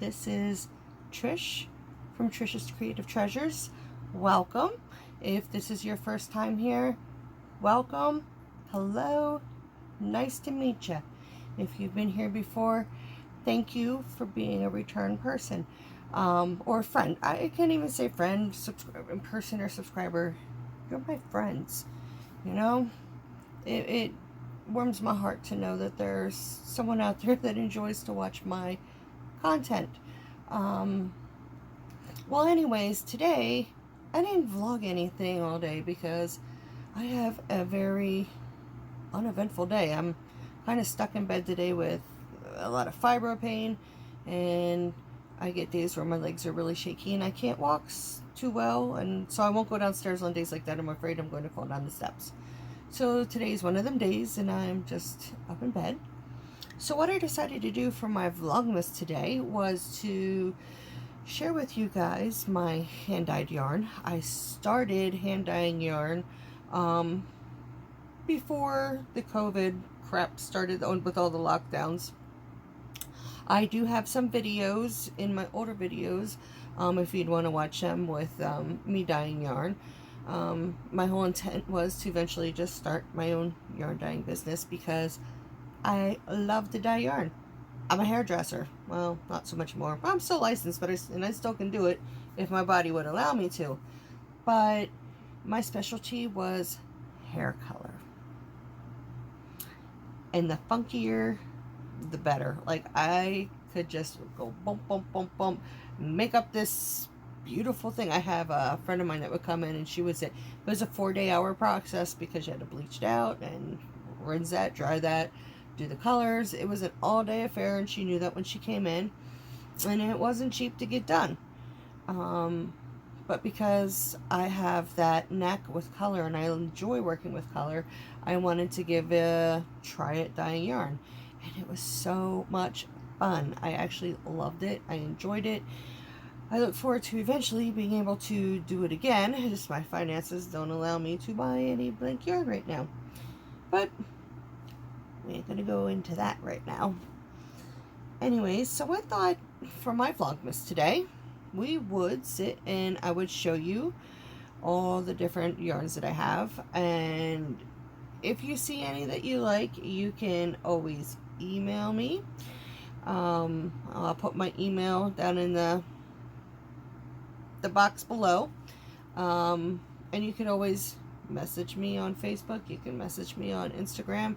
This is Trish from Trisha's Creative Treasures. Welcome. If this is your first time here, welcome. Hello. Nice to meet you. If you've been here before, thank you for being a return person or friend. I can't even say friend, person or subscriber. You're my friends. You know, it warms my heart to know that there's someone out there that enjoys to watch my content. Well, anyways, today I didn't vlog anything all day because I have a very uneventful day. I'm kind of stuck in bed today with a lot of fibro pain, and I get days where my legs are really shaky and I can't walk too well, and so I won't go downstairs on days like that. I'm afraid I'm going to fall down the steps. So today's one of them days and I'm just up in bed. So what I decided to do for my Vlogmas today was to share with you guys my hand-dyed yarn. I started hand-dyeing yarn before the COVID crap started with all the lockdowns. I do have some videos in my older videos if you'd want to watch them with me dyeing yarn. My whole intent was to eventually just start my own yarn dyeing business because I love to dye yarn. I'm a hairdresser. Well, not so much more. I'm still licensed, but I still can do it if my body would allow me to. But my specialty was hair color. And the funkier, the better. Like, I could just go bump, bump, bump, bump, make up this beautiful thing. I have a friend of mine that would come in and she would say it was a 4-day process because you had to bleach it out and rinse that, dry that, do the colors. It was an all-day affair, and she knew that when she came in, and it wasn't cheap to get done. But because I have that knack with color and I enjoy working with color, I wanted to give a try at dyeing yarn, and it was so much fun. I actually loved it. I enjoyed it. I look forward to eventually being able to do it again. Just my finances don't allow me to buy any blank yarn right now. But we ain't gonna go into that right now. Anyways, so I thought for my Vlogmas today, we would sit and I would show you all the different yarns that I have. And if you see any that you like, you can always email me. I'll put my email down in the box below, and you can always message me on Facebook. You can message me on Instagram.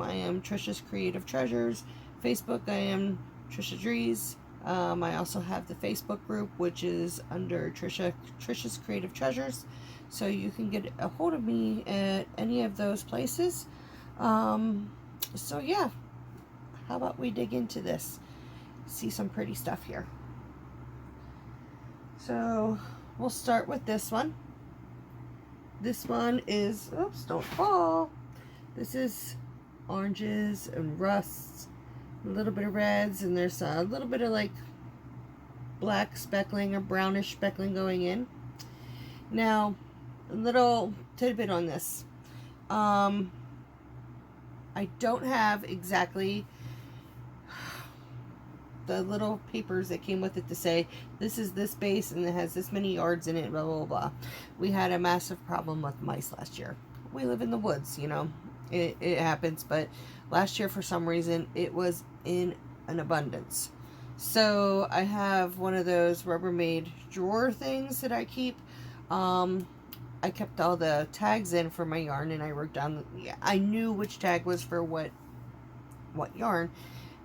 I am Trisha's Creative Treasures. Facebook, I am Trisha Dries. I also have the Facebook group, which is under Trisha's Creative Treasures, so you can get a hold of me at any of those places. So yeah, how about we dig into this, see some pretty stuff here. So we'll start with this one. This one is, oops, don't fall. This is oranges and rusts, a little bit of reds, and there's a little bit of like black speckling or brownish speckling going in. Now, a little tidbit on this. I don't have exactly the little papers that came with it to say this is this base and it has this many yards in it, blah blah blah. We had a massive problem with mice last year. We live in the woods, you know, it happens, but last year for some reason it was in an abundance. So I have one of those Rubbermaid drawer things that I keep. I kept all the tags in for my yarn, and I wrote down, I knew which tag was for what yarn.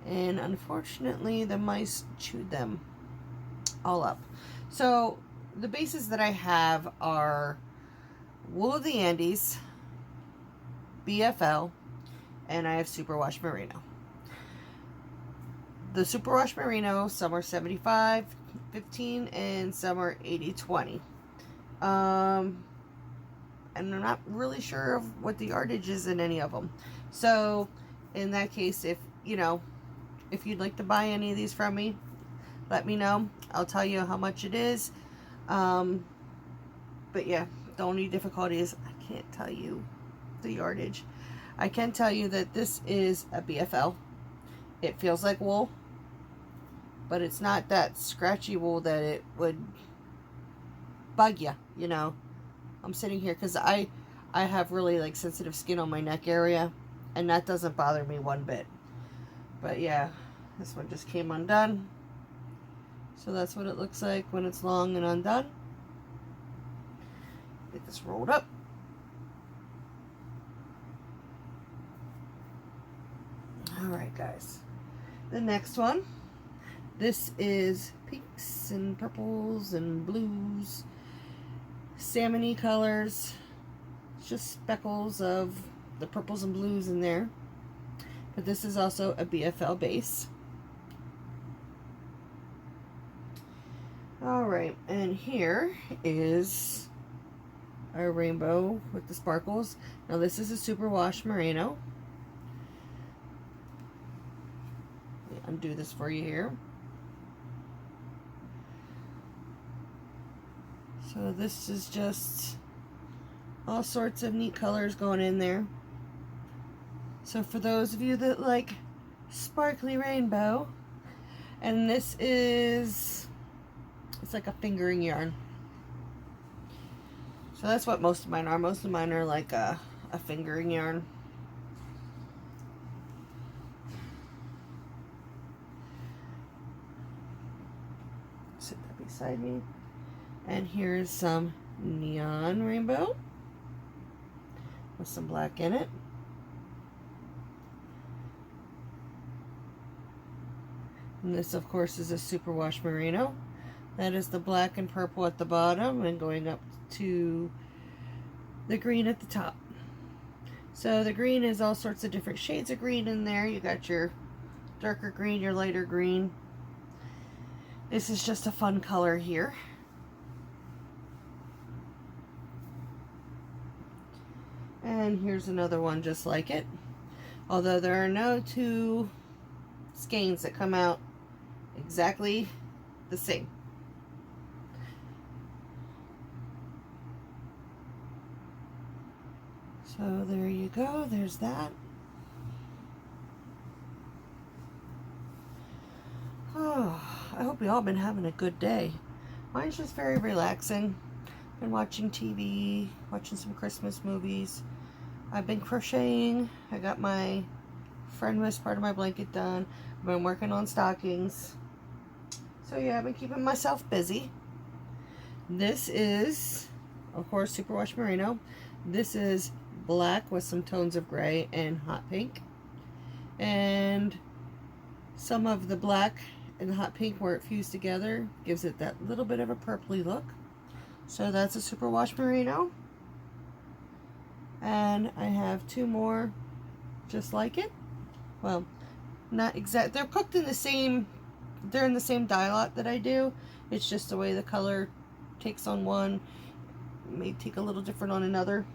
And unfortunately, the mice chewed them all up. So the bases that I have are Wool of the Andes, BFL, and I have Superwash Merino. The Superwash Merino, some are 75/15 and some are 80/20. And I'm not really sure of what the yardage is in any of them. So in that case, if you'd like to buy any of these from me, let me know. I'll tell you how much it is. But yeah, the only difficulty is I can't tell you the yardage. I can tell you that this is a BFL. It feels like wool. but it's not that scratchy wool that it would bug you, you know. I'm sitting here because I have really like sensitive skin on my neck area, and that doesn't bother me one bit. But yeah, this one just came undone. So that's what it looks like when it's long and undone. Get this rolled up. Alright guys, the next one, this is pinks and purples and blues, salmon-y colors. It's just speckles of the purples and blues in there, but this is also a BFL base. Alright, and here is our rainbow with the sparkles. Now this is a superwash merino. Undo this for you here. So this is just all sorts of neat colors going in there. So for those of you that like sparkly rainbow, and this is, it's like a fingering yarn. So that's what most of mine are. Most of mine are like a fingering yarn. Sit that beside me. And here's some neon rainbow with some black in it. And this of course is a superwash merino. That is the black and purple at the bottom and going up to the green at the top. So the green is all sorts of different shades of green in there. You got your darker green, your lighter green. This is just a fun color here. And here's another one just like it. Although there are no two skeins that come out exactly the same. So there you go, there's that. Oh, I hope you all been having a good day. Mine's just very relaxing. Been watching TV, watching some Christmas movies. I've been crocheting. I got my friendless part of my blanket done. I've been working on stockings. So yeah, I've been keeping myself busy. This is, of course, superwash merino. This is black with some tones of gray and hot pink. And some of the black and the hot pink where it fused together gives it that little bit of a purpley look. So that's a superwash merino. And I have two more just like it. Well, not exact. They're cooked in the same, they're in the same dye lot that I do. It's just the way the color takes on one. It may take a little different on another.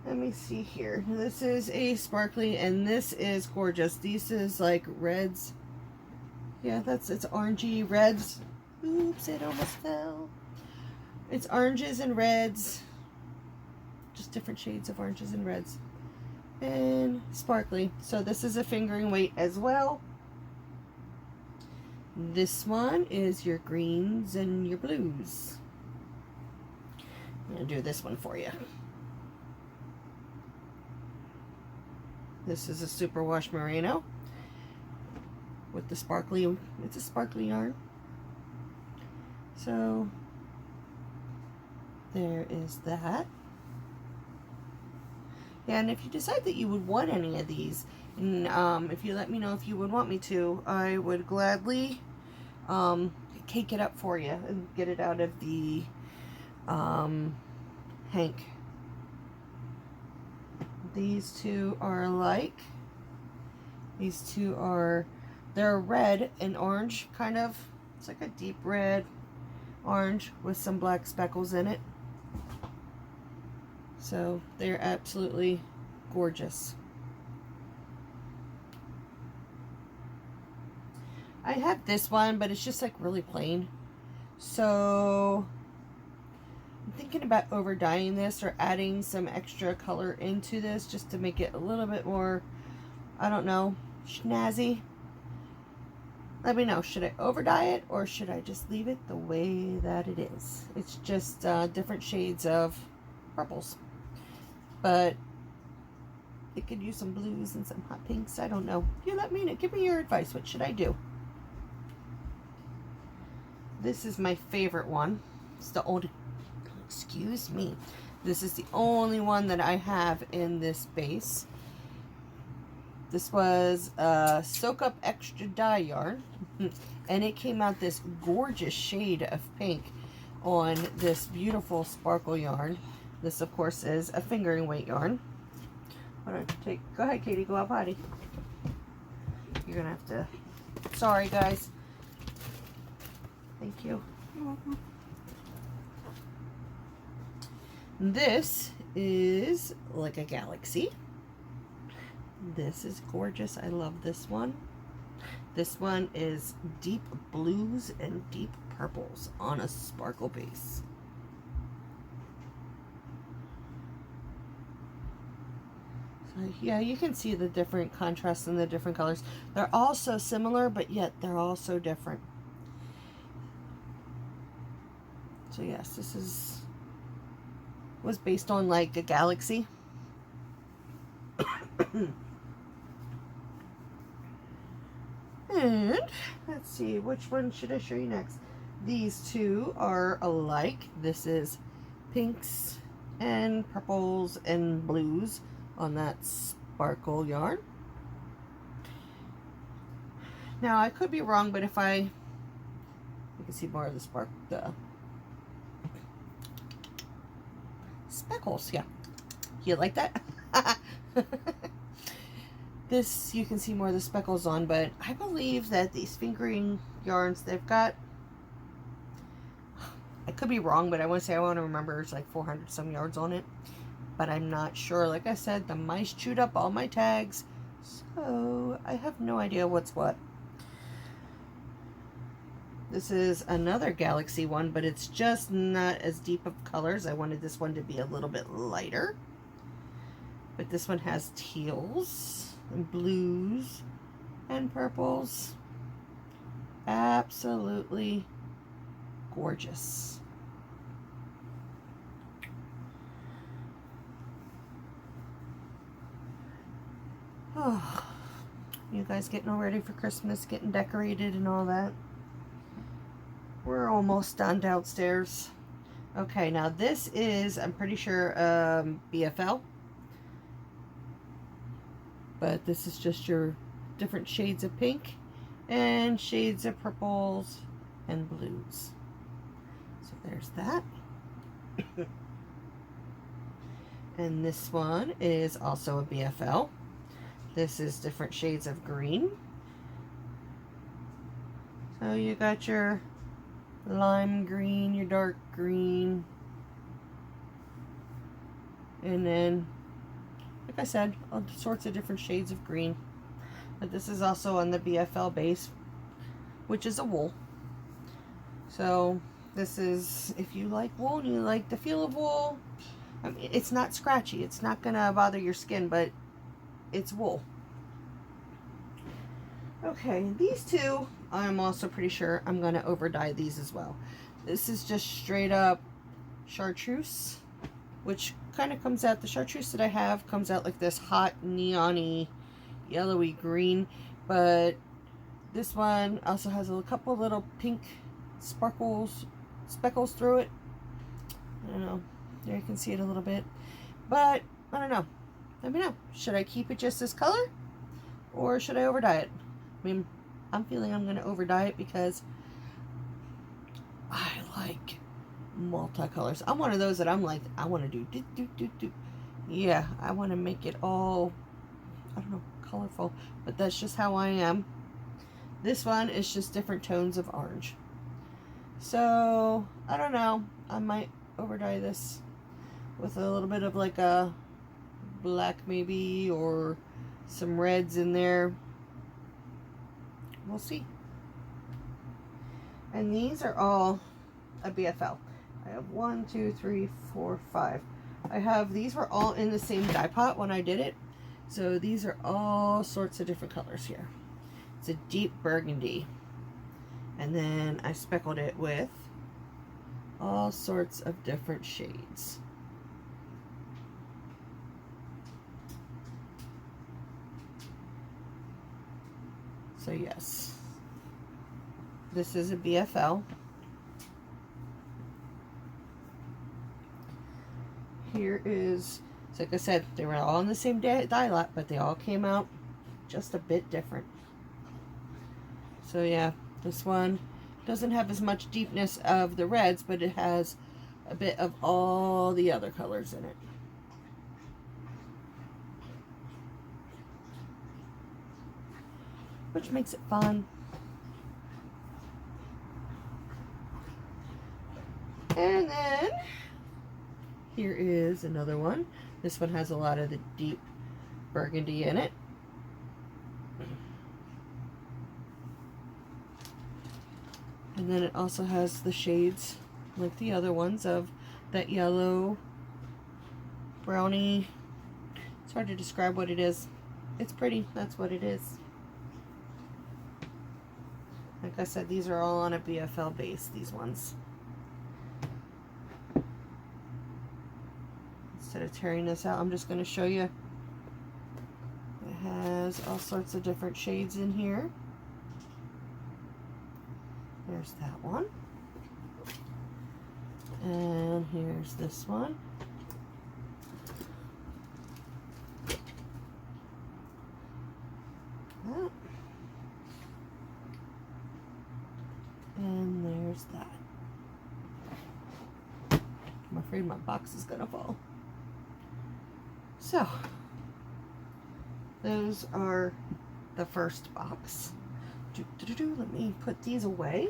Let me see here. This is a sparkly and this is gorgeous. This is like reds. Yeah, it's orangey reds. Oops, it almost fell. It's oranges and reds. Just different shades of oranges and reds. And sparkly. So this is a fingering weight as well. This one is your greens and your blues. I'm going to do this one for you. This is a superwash merino with the sparkly, it's a sparkly yarn. So there is that. Yeah, and if you decide that you would want any of these, and if you let me know if you would want me to, I would gladly cake it up for you and get it out of the hank. These two are alike. These two are, they're red and orange, kind of. It's like a deep red orange with some black speckles in it. So they're absolutely gorgeous. I have this one, but it's just like really plain. So I'm thinking about over dyeing this or adding some extra color into this just to make it a little bit more, I don't know, snazzy. Let me know, should I over dye it or should I just leave it the way that it is? It's just different shades of purples. But it could use some blues and some hot pinks. I don't know. You let me know. Give me your advice. What should I do? This is my favorite one. It's the old, excuse me. This is the only one that I have in this base. This was Soak Up Extra Dye yarn. And it came out this gorgeous shade of pink on this beautiful sparkle yarn. This, of course, is a fingering weight yarn. Go ahead, Katie, go out potty. You're gonna have to, sorry guys. Thank you. You're welcome. This is like a galaxy. This is gorgeous. I love this one. This one is deep blues and deep purples on a sparkle base. Yeah, you can see the different contrasts and the different colors. They're all so similar, but yet they're all so different. So yes, this was based on like a galaxy. And let's see, which one should I show you next? These two are alike. This is pinks and purples and blues on that sparkle yarn. Now I could be wrong, but if you can see more of the speckles, yeah. You like that? This you can see more of the speckles on, but I believe that these fingering yarns, they've got, I could be wrong, but I want to remember it's like 400 some yards on it. But I'm not sure. Like I said, the mice chewed up all my tags, so I have no idea what's what. This is another galaxy one, but it's just not as deep of colors. I wanted this one to be a little bit lighter. But this one has teals and blues and purples. Absolutely gorgeous. Oh, you guys getting all ready for Christmas, getting decorated and all that? We're almost done downstairs. Okay, now this is, I'm pretty sure, BFL. But this is just your different shades of pink and shades of purples and blues. So there's that. And this one is also a BFL. This is different shades of green. So you got your lime green, your dark green, and then, like I said, all sorts of different shades of green. But this is also on the BFL base, which is a wool. So this is, if you like wool and you like the feel of wool, I mean, it's not scratchy, it's not gonna bother your skin, but it's wool. Okay, these two, I'm also pretty sure I'm going to over dye these as well. This is just straight up chartreuse, which kind of comes out, the chartreuse that I have comes out like this hot neon-y yellowy green, but this one also has a couple little pink speckles through it. I don't know, there you can see it a little bit, but I don't know. Let me know. Should I keep it just this color or should I over dye it? I mean, I'm feeling I'm going to over dye it because I like multicolors. I'm one of those that I'm like, I want to do. Yeah, I want to make it all, I don't know, colorful, but that's just how I am. This one is just different tones of orange. So, I don't know. I might over dye this with a little bit of like a black maybe, or some reds in there. We'll see. And these are all a BFL. I have 1, 2, 3, 4, 5. I have, these were all in the same dye pot when I did it. So these are all sorts of different colors here. It's a deep burgundy. And then I speckled it with all sorts of different shades. So yes, this is a BFL. Here is, so like I said, they were all in the same dye lot, but they all came out just a bit different. So yeah, this one doesn't have as much deepness of the reds, but it has a bit of all the other colors in it. Which makes it fun. And then here is another one. This one has a lot of the deep burgundy in it. And then it also has the shades, like the other ones, of that yellow, brownie. It's hard to describe what it is. It's pretty, that's what it is. Like I said, these are all on a BFL base, these ones. Instead of tearing this out, I'm just going to show you. It has all sorts of different shades in here. There's that one. And here's this one. That. And there's that. I'm afraid my box is gonna fall. So, those are the first box. Let me put these away,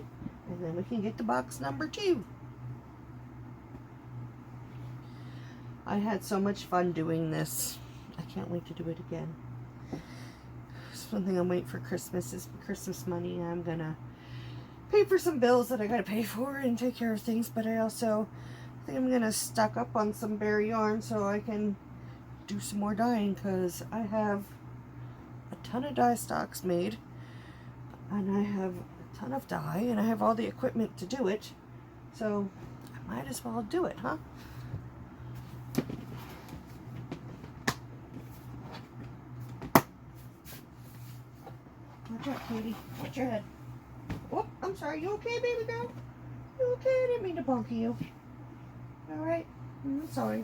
and then we can get to box number 2. I had so much fun doing this. I can't wait to do it again. It's one thing I'm waiting for Christmas is Christmas money. I'm gonna pay for some bills that I gotta pay for and take care of things, but I also think I'm gonna stock up on some bare yarn so I can do some more dyeing, because I have a ton of dye stocks made, and I have a ton of dye, and I have all the equipment to do it, so I might as well do it, huh? Watch out, Katie. Watch your head. Oh, I'm sorry. You okay, baby girl? You okay? I didn't mean to bonk you. Alright? I'm sorry.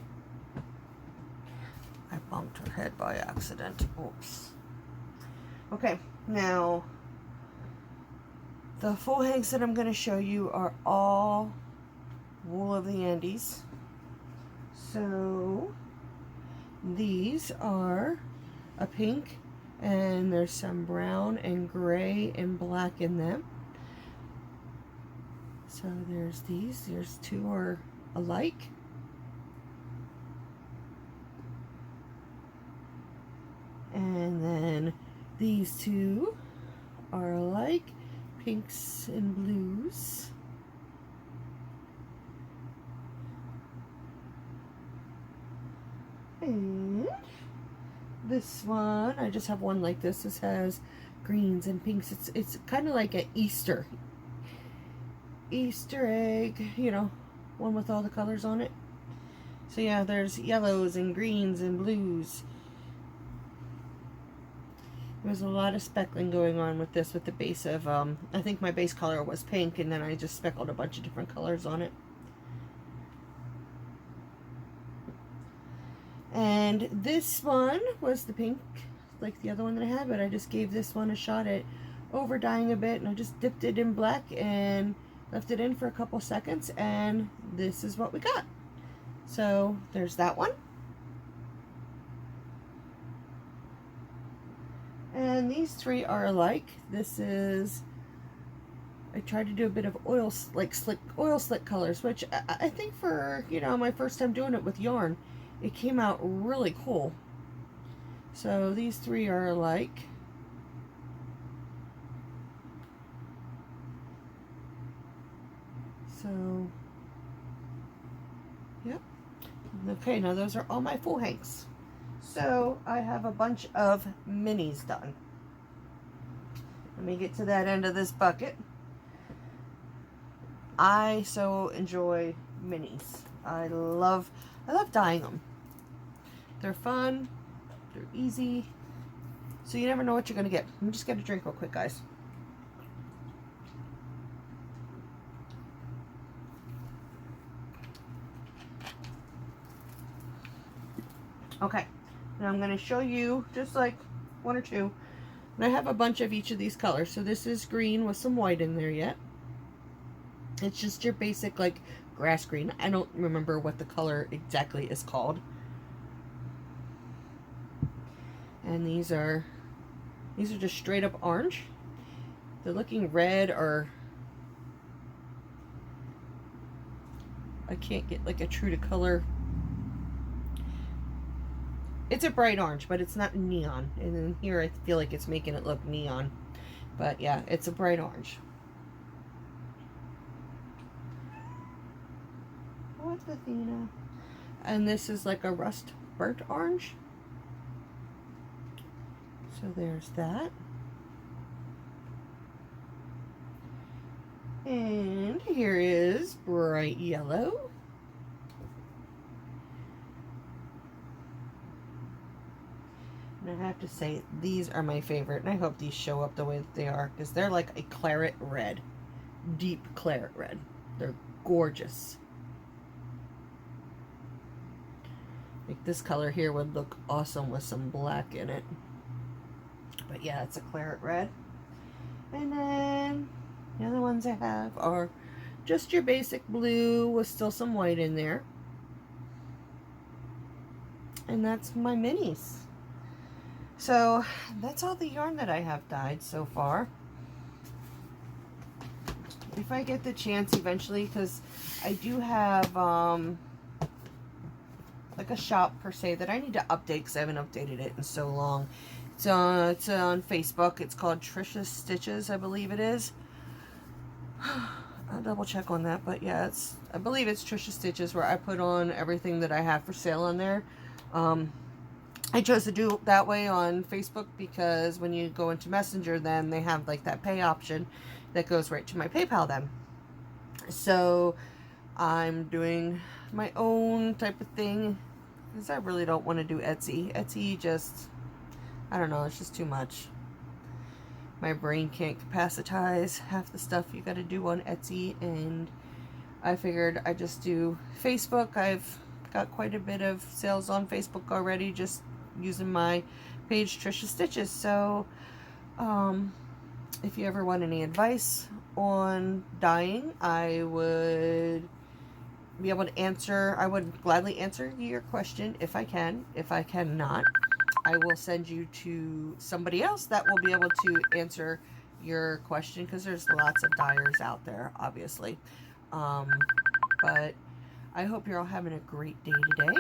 I bumped her head by accident. Oops. Okay, now the full hanks that I'm going to show you are all wool of the Andes. So these are a pink, and there's some brown and gray and black in them. So there's these. There's 2 are alike. And then these 2 are alike, pinks and blues. And this one, I just have one like this. This has greens and pinks. It's kind of like an Easter egg, you know, one with all the colors on it. So yeah, there's yellows and greens and blues. There's a lot of speckling going on with this, with the base of, I think my base color was pink, and then I just speckled a bunch of different colors on it. And this one was the pink, like the other one that I had, but I just gave this one a shot at over dyeing a bit, and I just dipped it in black and left it in for a couple seconds, and this is what we got. So there's that one. And these 3 are alike. This is, I tried to do a bit of oil, like oil slick colors, which I think for, you know, my first time doing it with yarn, it came out really cool. So these 3 are alike. So, yep. Okay, now those are all my full hanks. So I have a bunch of minis done. Let me get to that end of this bucket. I so enjoy minis. I love dyeing them. They're fun, they're easy, so you never know what you're gonna get. Let me just get a drink real quick, guys. Okay, now I'm gonna show you just like one or two. And I have a bunch of each of these colors. So this is green with some white in there yet. It's just your basic like grass green. I don't remember what the color exactly is called. And these are just straight up orange. They're looking red, or I can't get like a true to color. It's a bright orange, but it's not neon. And then here I feel like it's making it look neon. But yeah, it's a bright orange. What's Athena? And this is like a rust burnt orange. So there's that. And here is bright yellow. And I have to say, these are my favorite, and I hope these show up the way that they are, because they're like a claret red, deep claret red. They're gorgeous. Like this color here would look awesome with some black in it. But yeah, it's a claret red. And then the other ones I have are just your basic blue with still some white in there. And that's my minis. So that's all the yarn that I have dyed so far. If I get the chance eventually, because I do have like a shop per se that I need to update, because I haven't updated it in so long. It's on Facebook. It's called Trisha Stitches, I believe it is. I'll double check on that, but yeah, I believe it's Trisha Stitches, where I put on everything that I have for sale on there. I chose to do it that way on Facebook because when you go into Messenger, then they have like that pay option that goes right to my PayPal then. So I'm doing my own type of thing because I really don't want to do Etsy. Etsy just, I don't know, it's just too much. My brain can't capacitize half the stuff you got to do on Etsy, and I figured I'd just do Facebook. I've got quite a bit of sales on Facebook already, just using my page Trisha Stitches. So if you ever want any advice on dyeing, I would be able to answer. I would gladly answer your question if I can. If I cannot, I will send you to somebody else that will be able to answer your question, because there's lots of dyers out there, obviously. But I hope you're all having a great day today.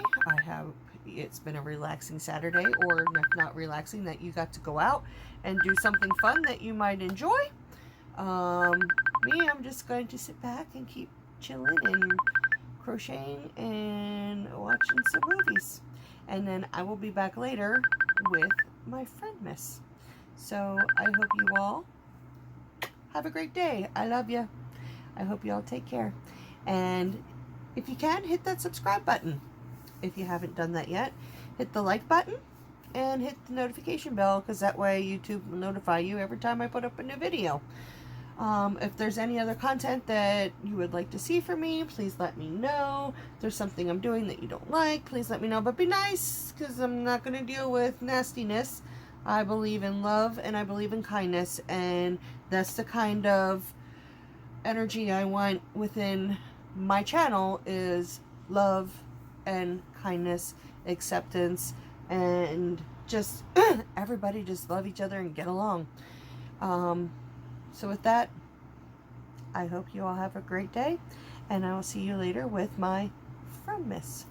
It's been a relaxing Saturday, or if not relaxing, that you got to go out and do something fun that you might enjoy. Me, I'm just going to sit back and keep chilling and crocheting and watching some movies. And then I will be back later with my friend Miss. So I hope you all have a great day. I love you. I hope you all take care. And if you can, hit that subscribe button. If you haven't done that yet, hit the like button and hit the notification bell, because that way YouTube will notify you every time I put up a new video. If there's any other content that you would like to see from me, please let me know. If there's something I'm doing that you don't like, please let me know. But be nice, because I'm not going to deal with nastiness. I believe in love and I believe in kindness, and that's the kind of energy I want within my channel, is love and kindness, acceptance, and just everybody just love each other and get along. So with that, I hope you all have a great day, and I will see you later with my friend Miss.